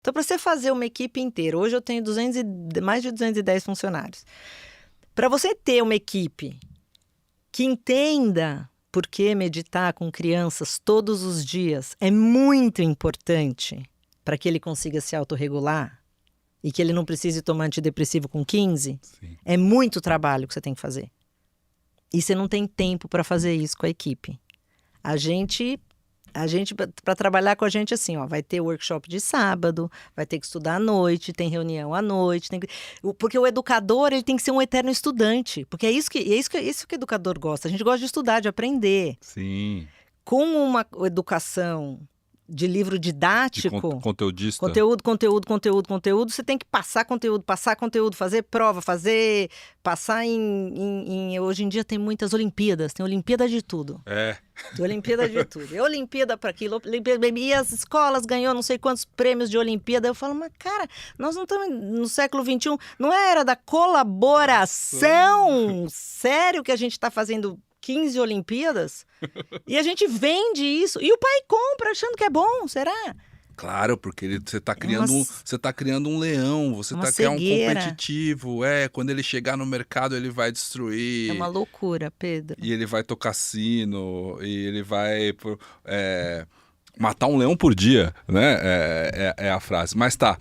Então, para você fazer uma equipe inteira, hoje eu tenho mais de 210 funcionários. Para você ter uma equipe que entenda por que meditar com crianças todos os dias é muito importante para que ele consiga se autorregular e que ele não precise tomar antidepressivo com 15, Sim. é muito trabalho que você tem que fazer. E você não tem tempo para fazer isso com a equipe. A gente para trabalhar com a gente assim, ó, vai ter workshop de sábado, vai ter que estudar à noite, tem reunião à noite, porque o educador ele tem que ser um eterno estudante, porque é isso que o educador gosta. A gente gosta de estudar, de aprender. Sim. Com uma educação de livro didático, Conteudista. conteúdo, você tem que passar conteúdo, fazer prova, passar hoje em dia tem muitas Olimpíadas, tem Olimpíada de tudo. Tem Olimpíada de tudo. É Olimpíada para aquilo, e as escolas ganhou não sei quantos prêmios de Olimpíada. Eu falo, mas cara, nós não estamos no século XXI, não é era da colaboração? Sério que a gente está fazendo 15 Olimpíadas? E a gente vende isso. E o pai compra achando que é bom, será? Claro, porque você está criando um leão, você está criando um competitivo. Quando ele chegar no mercado, ele vai destruir. É uma loucura, Pedro. E ele vai tocar sino, e ele vai matar um leão por dia, né? É a frase. Mas tá.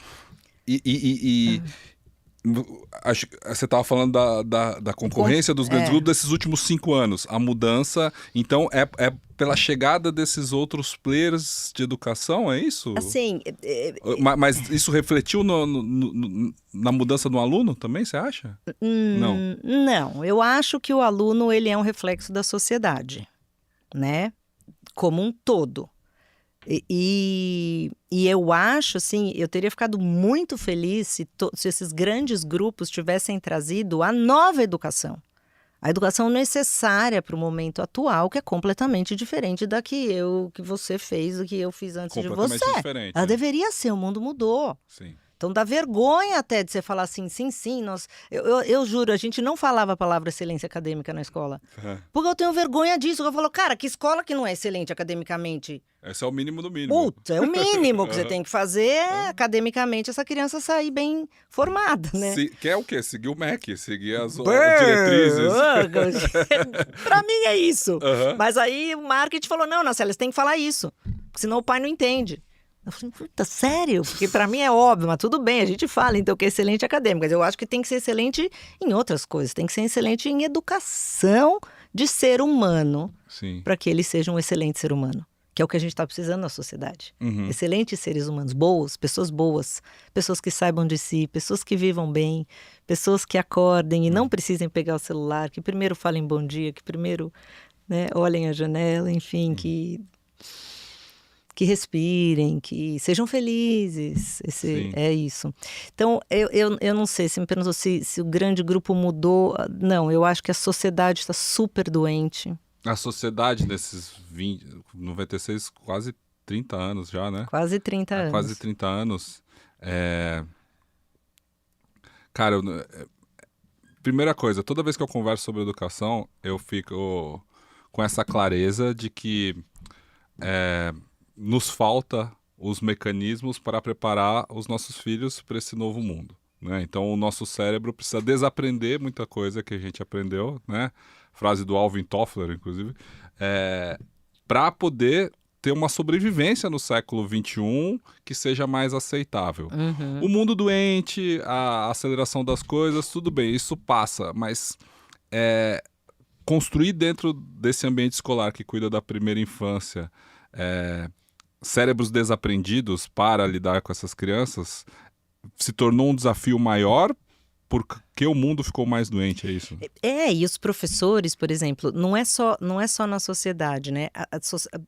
Acho que você estava falando da concorrência dos grandes grupos desses últimos 5 anos. A mudança, então, é pela chegada desses outros players de educação, é isso? Assim... Mas isso refletiu na mudança do aluno também, você acha? Não. Não, eu acho que o aluno ele é um reflexo da sociedade, né? Como um todo. E eu acho, assim, eu teria ficado muito feliz se esses grandes grupos tivessem trazido a nova educação. A educação necessária para o momento atual, que é completamente diferente da que você fez, do que eu fiz antes de você. Diferente, Ela deveria ser, o mundo mudou. Sim. Então dá vergonha até de você falar assim, sim, eu juro, a gente não falava a palavra excelência acadêmica na escola. Porque eu tenho vergonha disso. Eu falo, cara, que escola que não é excelente academicamente? Esse é o mínimo do mínimo. Puta, é o mínimo que você tem que fazer academicamente essa criança sair bem formada, né? Quer o quê? Seguir o MEC, seguir as diretrizes. Pra mim é isso. Mas aí o marketing falou, não, Nacélia, você tem que falar isso, senão o pai não entende. Eu falei, puta, sério? Porque pra mim é óbvio, mas tudo bem, a gente fala então que é excelente acadêmico, mas eu acho que tem que ser excelente em outras coisas, tem que ser excelente em educação de ser humano, para que ele seja um excelente ser humano, que é o que a gente está precisando na sociedade. Excelentes seres humanos, boas, pessoas que saibam de si, pessoas que vivam bem, pessoas que acordem e não precisem pegar o celular, que primeiro falem bom dia, que primeiro, né, olhem a janela, enfim, que respirem, que sejam felizes. É isso. Então, eu não sei, se me perguntou se o grande grupo mudou. Não, eu acho que a sociedade está super doente. A sociedade nesses 96, quase 30 anos já, né? Quase 30 anos. Quase 30 anos. Cara, primeira coisa, toda vez que eu converso sobre educação, eu fico com essa clareza de que nos falta os mecanismos para preparar os nossos filhos para esse novo mundo, né? Então o nosso cérebro precisa desaprender muita coisa que a gente aprendeu, né? Frase do Alvin Toffler, inclusive, para poder ter uma sobrevivência no século XXI que seja mais aceitável. O mundo doente, a aceleração das coisas, tudo bem, isso passa, mas construir dentro desse ambiente escolar que cuida da primeira infância cérebros desaprendidos para lidar com essas crianças se tornou um desafio maior porque o mundo ficou mais doente, é isso? E os professores, por exemplo, não é só na sociedade, né?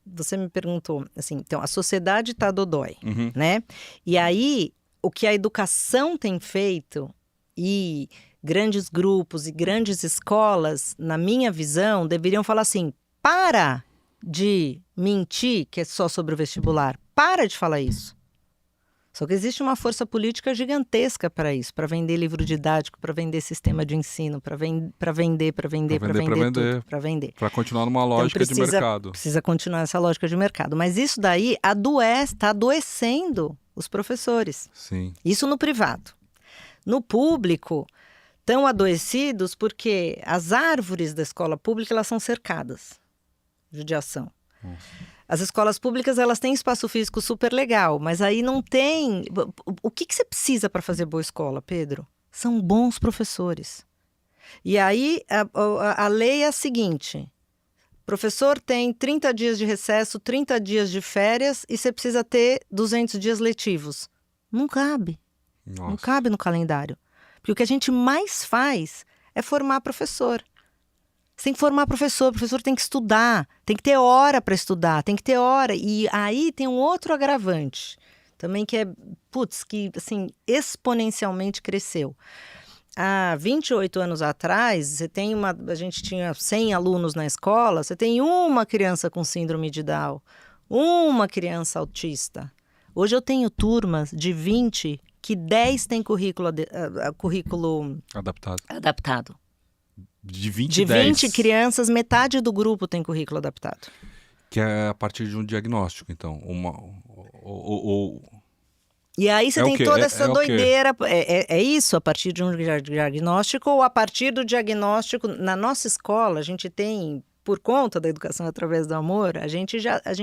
Você me perguntou, assim, então a sociedade tá dodói, né? E aí, o que a educação tem feito e grandes grupos e grandes escolas, na minha visão, deveriam falar assim, para de mentir que é só sobre o vestibular. Para de falar isso. Só que existe uma força política gigantesca para isso, para vender livro didático, para vender sistema de ensino, para vender tudo, para vender. Para continuar numa lógica de mercado. Precisa continuar essa lógica de mercado. Mas isso daí está adoecendo os professores. Sim. Isso no privado. No público, estão adoecidos porque as árvores da escola pública elas são cercadas. Judiação. Nossa. As escolas públicas elas têm espaço físico super legal, mas aí não tem... O que você precisa para fazer boa escola, Pedro? São bons professores. E aí a lei é a seguinte: professor tem 30 dias de recesso, 30 dias de férias e você precisa ter 200 dias letivos. Não cabe. Nossa. Não cabe no calendário. Porque o que a gente mais faz é formar professor. Você tem que formar professor, o professor tem que estudar, tem que ter hora para estudar, tem que ter hora. E aí tem um outro agravante, também que é, que assim, exponencialmente cresceu. Há 28 anos atrás, a gente tinha 100 alunos na escola, você tem uma criança com síndrome de Down, uma criança autista. Hoje eu tenho turmas de 20 que 10 têm currículo adaptado. De 20, de 10. 20 crianças, metade do grupo tem currículo adaptado. Que é a partir de um diagnóstico, então. E aí você tem toda essa o quê? doideira. É isso, a partir de um diagnóstico ou a partir do diagnóstico. Na nossa escola, a gente tem, por conta da educação através do amor, a gente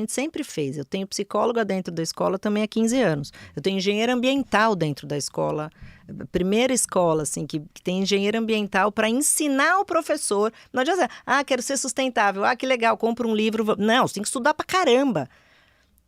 sempre fez. Eu tenho psicóloga dentro da escola também há 15 anos. Eu tenho engenheiro ambiental dentro da escola. Primeira escola, assim, que tem engenheiro ambiental para ensinar o professor. Não adianta dizer, quero ser sustentável, que legal, compra um livro. Não, você tem que estudar pra caramba.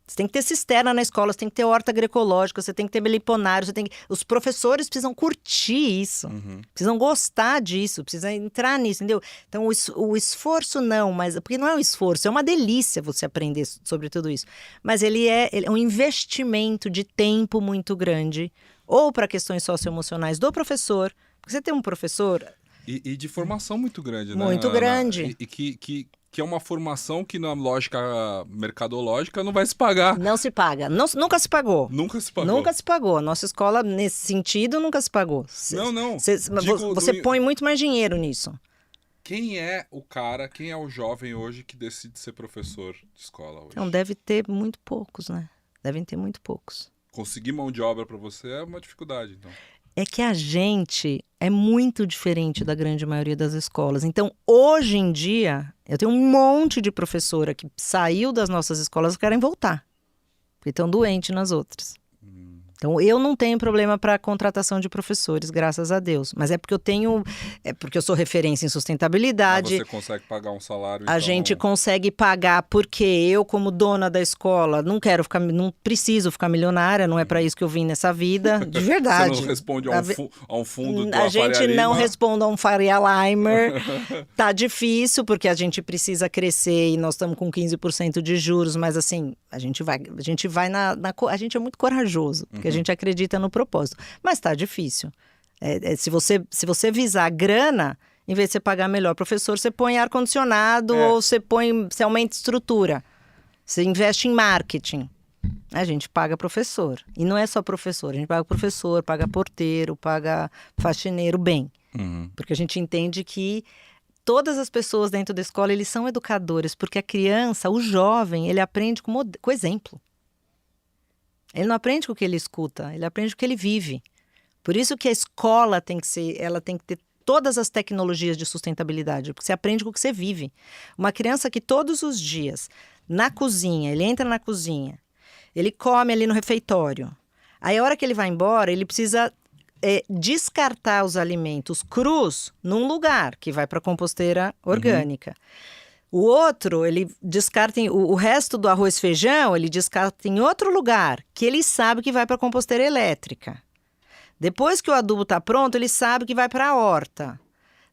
Você tem que ter cisterna na escola, você tem que ter horta agroecológica, você tem que ter meliponário, os professores precisam curtir isso, precisam gostar disso, precisam entrar nisso, entendeu? Então, o esforço não, porque não é um esforço, é uma delícia você aprender sobre tudo isso. Mas ele é um investimento de tempo muito grande, ou para questões socioemocionais do professor, porque você tem um professor... E de formação muito grande, né? Muito grande. E que é uma formação que na lógica mercadológica não vai se pagar. Não se paga. Nunca se pagou. Nunca se pagou. Nunca se pagou. A nossa escola, nesse sentido, nunca se pagou. Não. Você põe muito mais dinheiro nisso. Quem é o jovem hoje que decide ser professor de escola hoje? Então, deve ter muito poucos, né? Devem ter muito poucos. Conseguir mão de obra para você é uma dificuldade, então. É que a gente é muito diferente da grande maioria das escolas. Então, hoje em dia, eu tenho um monte de professora que saiu das nossas escolas e querem voltar. Porque estão doentes nas outras. Então, eu não tenho problema para contratação de professores, graças a Deus. Mas é porque eu sou referência em sustentabilidade. Você consegue pagar um salário, A gente consegue pagar porque eu, como dona da escola, não preciso ficar milionária, não é para isso que eu vim nessa vida, de verdade. Você não responde a um fundo da A gente Faria não Lima. responde a um Faria Limer. Tá difícil, porque a gente precisa crescer e nós estamos com 15% de juros, mas assim, a gente vai a gente é muito corajoso, porque a gente acredita no propósito. Mas tá difícil. Se você visar grana, em vez de você pagar melhor professor, você põe ar-condicionado ou você aumenta estrutura. Você investe em marketing. A gente paga professor. E não é só professor. A gente paga professor, paga porteiro, paga faxineiro bem. Porque a gente entende que todas as pessoas dentro da escola, eles são educadores. Porque a criança, o jovem, ele aprende com exemplo. Ele não aprende com o que ele escuta, ele aprende com o que ele vive. Por isso que a escola tem que ter todas as tecnologias de sustentabilidade, porque você aprende com o que você vive. Uma criança que todos os dias, na cozinha, ele entra na cozinha, ele come ali no refeitório. Aí a hora que ele vai embora, ele precisa descartar os alimentos crus num lugar, que vai para a composteira orgânica. O outro, ele descarta o resto do arroz e feijão, ele descarta em outro lugar, que ele sabe que vai para a composteira elétrica. Depois que o adubo está pronto, ele sabe que vai para a horta.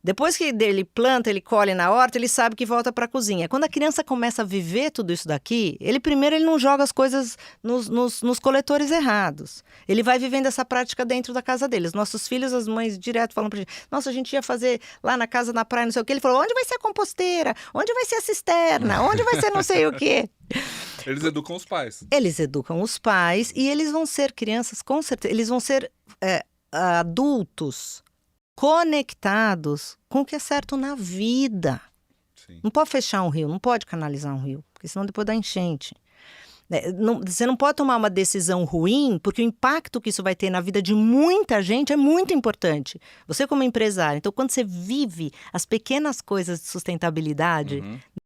Depois que ele planta, ele colhe na horta, ele sabe que volta para a cozinha. Quando a criança começa a viver tudo isso daqui, ele não joga as coisas nos coletores errados. Ele vai vivendo essa prática dentro da casa deles. Nossos filhos, as mães direto falam pra gente, nossa, a gente ia fazer lá na casa, na praia, não sei o quê. Ele falou, onde vai ser a composteira? Onde vai ser a cisterna? Onde vai ser não sei o quê? Eles educam os pais. Eles educam os pais e eles vão ser crianças, com certeza. Eles vão ser adultos conectados com o que é certo na vida. Sim. Não pode fechar um rio, não pode canalizar um rio, porque senão depois dá enchente. Você não pode tomar uma decisão ruim, porque o impacto que isso vai ter na vida de muita gente é muito importante. Você como empresário, então quando você vive as pequenas coisas de sustentabilidade,